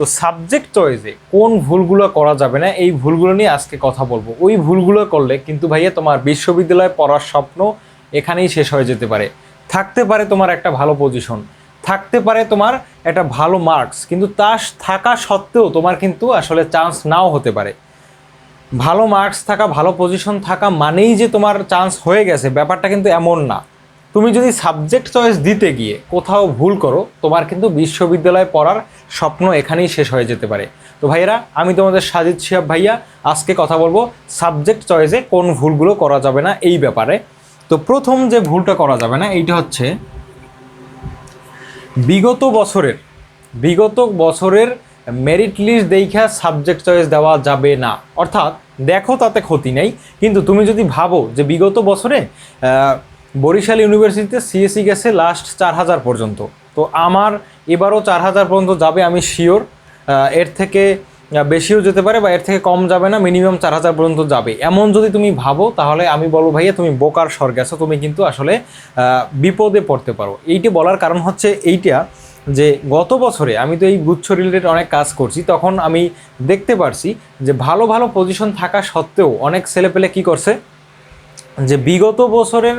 তো সাবজেক্ট চয়েসে কোন ভুলগুলো করা যাবে না এই ভুলগুলো নিয়ে আজকে কথা বলবো। ওই ভুলগুলো করলে কিন্তু ভাইয়া তোমার বিশ্ববিদ্যালয়ে পড়ার স্বপ্ন এখানেই শেষ হয়ে যেতে পারে। থাকতে পারে তোমার একটা ভালো পজিশন, থাকতে পারে তোমার একটা ভালো মার্কস, কিন্তু তা থাকা সত্ত্বেও তোমার কিন্তু আসলে চান্স নাও হতে পারে। ভালো মার্কস থাকা, ভালো পজিশন থাকা মানেই যে তোমার চান্স হয়ে গেছে, ব্যাপারটা কিন্তু এমন না। তুমি যদি সাবজেক্ট চয়েস দিতে গিয়ে কোথাও ভুল করো, তোমার কিন্তু বিশ্ববিদ্যালয়ে পড়ার স্বপ্ন এখানেই শেষ হয়ে যেতে পারে। তো ভাইয়েরা, আমি তোমাদের সাজিদ শিহাব ভাইয়া আজকে কথা বলবো সাবজেক্ট চয়েসে কোন ভুলগুলো করা যাবে না এই ব্যাপারে। তো প্রথম যে ভুলটা করা যাবে না এইটা হচ্ছে বিগত বছরের মেরিট লিস্ট দেখা সাবজেক্ট চয়েস দেওয়া যাবে না। অর্থাৎ দেখো তাতে ক্ষতি নেই, কিন্তু তুমি যদি ভাবো যে বিগত বছরে বরিশাল ইউনিভার্সিটিতে সিএসই গেছে লাস্ট 4000 পর্যন্ত, তো আমার এবারও 4000 পর্যন্ত যাবে, আমি শিওর। এর থেকে বেশিও যেতে পারে বা এর থেকে কম যাবে না, মিনিমাম 4000 পর্যন্ত যাবে। এমন যদি তুমি ভাবো তাহলে আমি বলবো ভাইয়া তুমি বোকার স্বর্গে আছো, তুমি কিন্তু আসলে বিপদে পড়তে পারো। এইটি বলার কারণ হচ্ছে এইটা যে গত বছরে আমি তো এই গুচ্ছ রিলেটেড অনেক কাজ করছি, তখন আমি দেখতে পারছি যে ভালো ভালো পজিশন থাকা সত্ত্বেও অনেক ছেলেপেলে কী করছে যে বিগত বছরের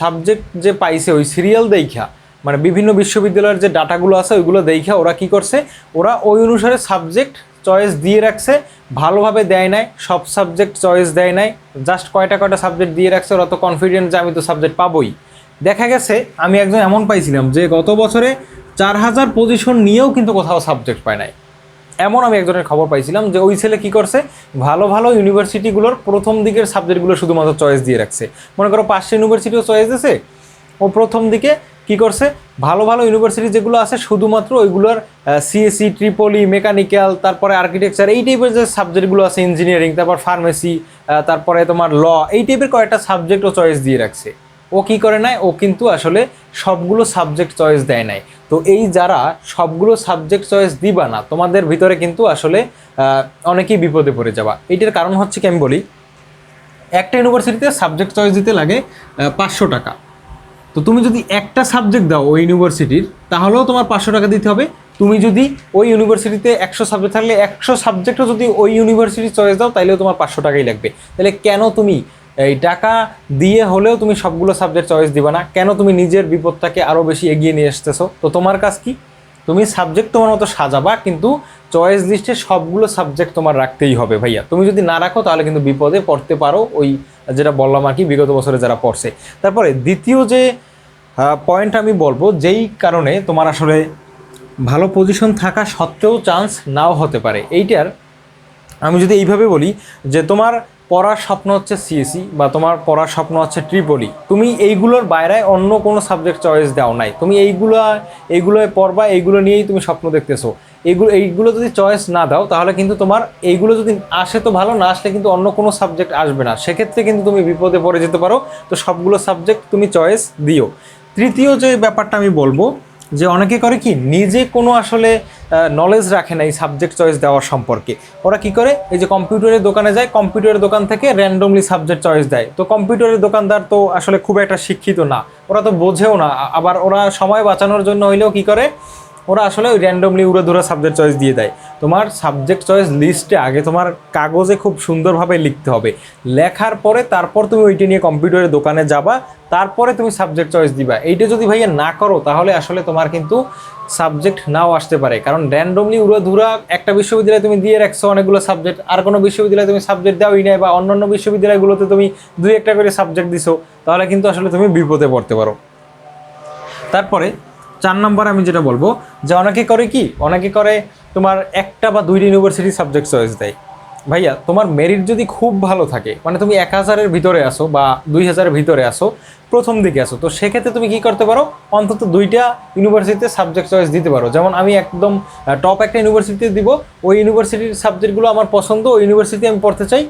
সাবজেক্ট যে পাইছে ওই সিরিয়াল দেখা, মানে বিভিন্ন বিশ্ববিদ্যালয়ের যে ডাটাগুলো আছে ওইগুলো দেখা ওরা কী করছে, ওরা ওই অনুসারে সাবজেক্ট চয়েস দিয়ে রাখছে, ভালোভাবে দেয় নাই, সব সাবজেক্ট চয়েস দেয় নাই, জাস্ট কয়টা সাবজেক্ট দিয়ে রাখছে। ওরা তো কনফিডেন্ট যে আমি তো সাবজেক্ট পাবোই। দেখা গেছে আমি একজন এমন পাইছিলাম যে গত বছরে 4000 পজিশন নিয়েও কিন্তু কোথাও সাবজেক্ট পায় নাই। এমন আমি একজনের খবর পাইছিলাম যে ওই ছেলে কী করছে, ভালো ভালো ইউনিভার্সিটিগুলোর প্রথম দিকের সাবজেক্টগুলো শুধুমাত্র চয়েস দিয়ে রাখছে। মনে করো 500 ইউনিভার্সিটিও চয়েস দিয়েছে, ও প্রথম দিকে কী করছে, ভালো ভালো ইউনিভার্সিটি যেগুলো আছে শুধুমাত্র ওইগুলোর সিএসসি, ট্রিপলি, মেকানিক্যাল, তারপরে আর্কিটেকচার, এই টাইপের যে সাবজেক্টগুলো আছে, ইঞ্জিনিয়ারিং, তারপর ফার্মেসি, তারপরে তোমার ল, এই টাইপের কয়েকটা সাবজেক্টও চয়েস দিয়ে রাখছে। ও কী করে নাই, ও কিন্তু আসলে সবগুলো সাবজেক্ট চয়েস দেয় নাই। তো এই যারা সবগুলো সাবজেক্ট চয়েস দিবা না, তোমাদের ভিতরে কিন্তু আসলে অনেকেই বিপদে পড়ে যাবা। এইটার কারণ হচ্ছে কি আমি বলি, একটা ইউনিভার্সিটিতে সাবজেক্ট চয়েস দিতে লাগে 500 টাকা। তো তুমি যদি একটা সাবজেক্ট দাও ওই ইউনিভার্সিটির, তাহলেও তোমার 500 টাকা দিতে হবে। তুমি যদি ওই ইউনিভার্সিটিতে 100 সাবজেক্ট থাকলে 100 সাবজেক্টও যদি ওই ইউনিভার্সিটি চয়েস দাও, তাইলেও তোমার 500 টাকাই লাগবে। তাহলে কেন তুমি এই টাকা দিয়ে হলেও তুমি সবগুলো সাবজেক্ট চয়েস দিবা না? কেন তুমি নিজের বিপদটাকে আরও বেশি এগিয়ে নিয়ে আসতেছো? তো তোমার কাজ কি, তুমি সাবজেক্ট তোমার মতো সাজাবা, কিন্তু চয়েস লিস্টে সবগুলো সাবজেক্ট তোমার রাখতেই হবে ভাইয়া। তুমি যদি না রাখো তাহলে কিন্তু বিপদে পড়তে পারো, ওই যেটা বললাম আর কি, বিগত বছরে যারা পড়ছে। তারপরে দ্বিতীয় যে পয়েন্ট আমি বলবো, যেই কারণে তোমার আসলে ভালো পজিশন থাকা সত্ত্বেও চান্স নাও হতে পারে, এইটার আমি যদি এইভাবে বলি যে তোমার পড়ার স্বপ্ন হচ্ছে সিএসি বা তোমার পড়ার স্বপ্ন হচ্ছে ট্রিপলি, তুমি এইগুলোর বাইরে অন্য কোনো সাবজেক্ট চয়েস দাও নাই, তুমি এইগুলোয় পড়বা, এইগুলো নিয়েই তুমি স্বপ্ন দেখতেছো। এইগুলো যদি চয়েস না দাও তাহলে কিন্তু তোমার এইগুলো যদি আসে তো ভালো, না আসলে কিন্তু অন্য কোনো সাবজেক্ট আসবে না, সেক্ষেত্রে কিন্তু তুমি বিপদে পড়ে যেতে পারো। তো সবগুলো সাবজেক্ট তুমি চয়েস দিও। তৃতীয় যে ব্যাপারটা আমি বলবো, যে অনেকে করে কি, নিজে কোনো আসলে নলেজ রাখে না এই সাবজেক্ট চয়েস দেওয়ার সম্পর্কে। ওরা কি করে, এই যে কম্পিউটারের দোকানে যায়, কম্পিউটারের দোকান থেকে র্যান্ডমলি সাবজেক্ট চয়েস দেয়। তো কম্পিউটারের দোকানদার তো আসলে খুব একটা শিক্ষিত না, ওরা তো বোঝেও না। আবার ওরা সময় বাঁচানোর জন্য হইলেও কি করে, ওরা আসলে ওই র্যান্ডমলি উড়াধুরা সাবজেক্ট চয়েস দিয়ে দেয়। তোমার সাবজেক্ট চয়েস লিস্টে আগে তোমার কাগজে খুব সুন্দরভাবে লিখতে হবে, লেখার পরে তারপর তুমি ওইটা নিয়ে কম্পিউটারের দোকানে যাবা, তারপরে তুমি সাবজেক্ট চয়েস দিবা। এইটা যদি ভাইয়া না করো তাহলে আসলে তোমার কিন্তু সাবজেক্ট নাও আসতে পারে। কারণ র্যান্ডমলি উড়াধুরা একটা বিশ্ববিদ্যালয়ে তুমি দিয়ে রাখছো অনেকগুলো সাবজেক্ট, আর কোনো বিশ্ববিদ্যালয়ে তুমি সাবজেক্ট দাওই নাই, বা অন্যান্য বিশ্ববিদ্যালয়গুলোতে তুমি 2-1টা করে সাবজেক্ট দিছো, তাহলে কিন্তু আসলে তুমি বিপদে পড়তে পারো। তারপরে 4 নম্বর আমি যেটা বলবো, যে অনেকে করে কি, অনেকে করে তোমার 1টা বা 2টা ইউনিভার্সিটি সাবজেক্ট চয়েস দেয়। ভাইয়া তোমার মেরিট যদি খুব ভালো থাকে, মানে তুমি 1000-এর ভিতরে আসো বা 2000-এর ভিতরে আসো, প্রথম দিকে আসো, তো সেক্ষেত্রে তুমি কি করতে পারো, অন্তত 2টা ইউনিভার্সিটিতে সাবজেক্ট চয়েস দিতে পারো। যেমন আমি একদম টপ একটা ইউনিভার্সিটিতে দিব, ওই ইউনিভার্সিটির সাবজেক্টগুলো আমার পছন্দ, ওই ইউনিভার্সিটি আমি পড়তে চাই,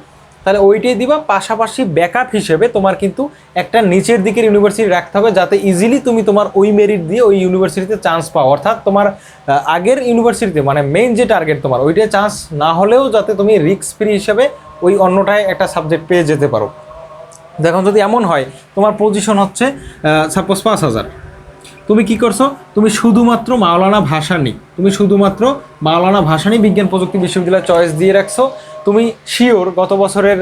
তাহলে ওইটাই দিবা। পাশাপাশি ব্যাকআপ হিসেবে তোমার কিন্তু একটা নিচের দিকের ইউনিভার্সিটি রাখতে হবে, যাতে ইজিলি তুমি তোমার ওই মেরিট দিয়ে ওই ইউনিভার্সিটিতে চান্স পাও। অর্থাৎ তোমার আগের ইউনিভার্সিটিতে, মানে মেইন যে টার্গেট তোমার, ওইটাই চান্স না হলেও যাতে তুমি রিস্ক ফ্রি হিসেবে ওই অন্যটায় একটা সাবজেক্ট পেয়ে যেতে পারো। দেখো যদি এমন হয় তোমার পজিশন হচ্ছে সাপোজ 5000, তুমি কি করছো, তুমি শুধুমাত্র মাওলানা ভাসানী, বিজ্ঞান প্রযুক্তি বিশ্ববিদ্যালয় চয়েস দিয়ে রাখছো। তুমি শিওর গত বছরের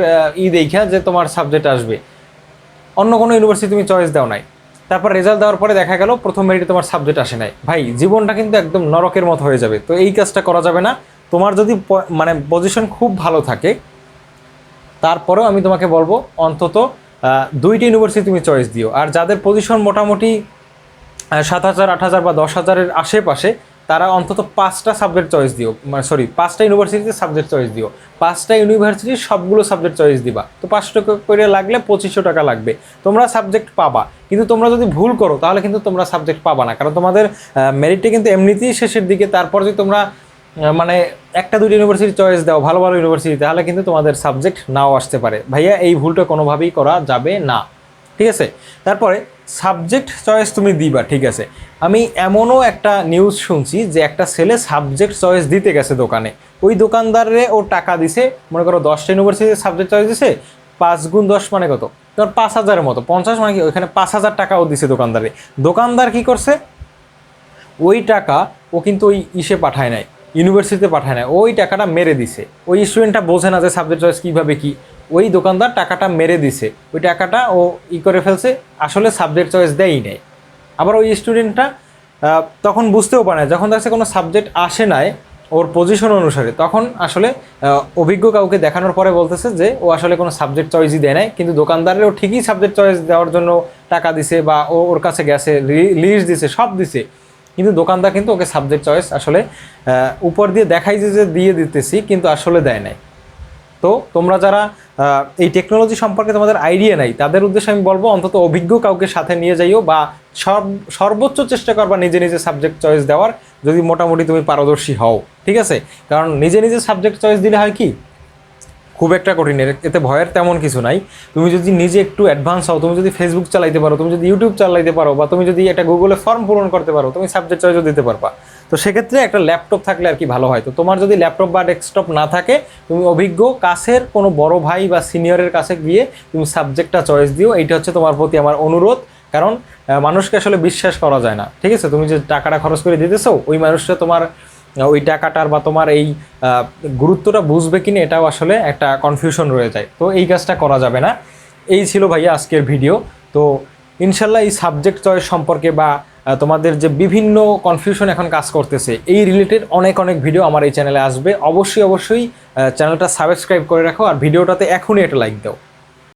দেখা যে তোমার সাবজেক্ট আসবে, অন্য কোনো ইউনিভার্সিটি তুমি চয়েস দাও নাই। তারপর রেজাল্ট দেওয়ার পরে দেখা গেল প্রথম মেরিটে তোমার সাবজেক্ট আসে নাই। ভাই জীবনটা কিন্তু একদম নরকের মতো হয়ে যাবে। তো এই কাজটা করা যাবে না। তোমার যদি মানে পজিশন খুব ভালো থাকে, তারপরেও আমি তোমাকে বলবো অন্তত 2টি ইউনিভার্সিটি তুমি চয়েস দিও। আর যাদের পজিশন মোটামুটি 7,000, 8,000 বা 10,000-এর আশেপাশে, তারা অন্তত 5টা সাবজেক্ট চয়েস দিও, মানে 5টা ইউনিভার্সিটিতে সাবজেক্ট চয়েস দিও। 5টা ইউনিভার্সিটির সবগুলো সাবজেক্ট চয়েস দিবা। তো 500 টাকা করে লাগলে 2500 টাকা লাগবে, তোমরা সাবজেক্ট পাবা। কিন্তু তোমরা যদি ভুল করো তাহলে কিন্তু তোমরা সাবজেক্ট পাবা না, কারণ তোমাদের মেরিটে কিন্তু এমনিতেই শেষের দিকে। তারপর যদি তোমরা মানে 1-2টি ইউনিভার্সিটি চয়েস দাও, ভালো ভালো ইউনিভার্সিটি, তাহলে কিন্তু তোমাদের সাবজেক্ট নাও আসতে পারে। ভাইয়া এই ভুলটা কোনোভাবেই করা যাবে না, ঠিক আছে? তারপরে সাবজেক্ট চয়েস তুমি দিবা, ঠিক আছে। আমি এমনও একটা নিউজ শুনছি যে একটা ছেলে সাবজেক্ট চয়েস দিতে গেছে দোকানে, ওই দোকানদারে ও টাকা দিছে, মনে করো 10টা ইউনিভার্সিটিতে সাবজেক্ট চয়েস দিছে, 5 গুণ 10 মানে কত, তোমার 5,000-এর মতো, 50 মানে কি, ওইখানে 5,000 টাকাও দিছে দোকানদারে। দোকানদার কি করছে, ওই টাকা ও কিন্তু ওই পাঠায় নাই, ইউনিভার্সিটিতে পাঠায় নাই, ওই টাকাটা মেরে দিছে। ওই স্টুডেন্টটা বোঝে না যে সাবজেক্ট চয়েস কীভাবে কী, ওই দোকানদার টাকাটা মেরে দিছে, ওই টাকাটা ও করে ফেলছে, আসলে সাবজেক্ট চয়েস দেয়ই নেই। আবার ওই স্টুডেন্টটা তখন বুঝতেও পারে না, যখন দেখছে কোনো সাবজেক্ট আসে নাই ওর পজিশন অনুসারে, তখন আসলে অভিজ্ঞ কাউকে দেখানোর পরে বলতেছে যে ও আসলে কোনো সাবজেক্ট চয়েসই দেয় নাই, কিন্তু দোকানদারের ও ঠিকই সাবজেক্ট চয়েস দেওয়ার জন্য টাকা দিছে, বা ওর কাছে গেছে, লিস্ট দিছে, সব দিছে, কিন্তু দোকানদার কিন্তু ওকে সাবজেক্ট চয়েস আসলে উপর দিয়ে দেখাইছে যে দিয়ে দিতেছি, কিন্তু আসলে দেয় নাই। তো তোমরা যারা এই টেকনোলজি সম্পর্কে তোমাদের আইডিয়া নাই, তাদের উদ্দেশ্যে আমি বলবো অন্তত অভিজ্ঞ কাউকে সাথে নিয়ে যাইও, বা সর্বোচ্চ চেষ্টা করবা নিজে নিজে সাবজেক্ট চয়েস দেওয়ার, যদি মোটামুটি তুমি পারদর্শী হও, ঠিক আছে? কারণ নিজে নিজে সাবজেক্ট চয়েস দিলে হয় কি, খুব একটা কঠিন, এতে ভয়ের তেমন কিছু নাই। তুমি যদি নিজে একটু অ্যাডভান্স হও, তুমি যদি ফেসবুক চালাইতে পারো, তুমি যদি ইউটিউব চালাইতে পারো, বা তুমি যদি একটা গুগলে ফর্ম পূরণ করতে পারো, তুমি সাবজেক্ট চয়েসও দিতে পারবা। তো সেক্ষেত্রে একটা ল্যাপটপ থাকলে আর কি ভালো হয়। তো তোমার যদি ল্যাপটপ বা ডেস্কটপ না থাকে, তুমি অভিজ্ঞ কাছের কোনো বড় ভাই বা সিনিয়রের কাছে গিয়ে তুমি সাবজেক্টটা চয়েস দিও। এইটা হচ্ছে তোমার প্রতি আমার অনুরোধ, কারণ মানুষকে আসলে বিশ্বাস করা যায় না, ঠিক আছে? তুমি যে টাকাটা খরচ করে দিতেছো, ওই মানুষটা তোমার ওই টাকাটার বা তোমার এই গুরুত্বটা বুঝবে কিনা, এটাও আসলে একটা কনফিউশন রয়ে যায়। তো এই কাজটা করা যাবে না। এই ছিল ভাইয়া আজকের ভিডিও। তো ইনশাল্লাহ এই সাবজেক্ট চয়েস সম্পর্কে বা তোমাদের যে বিভিন্ন কনফিউশন এখন কাজ করতেছে, এই রিলেটেড অনেক ভিডিও আমার এই চ্যানেলে আসবে। অবশ্যই চ্যানেলটা সাবস্ক্রাইব করে রাখো, আর ভিডিওটাতে এখনই একটা লাইক দাও।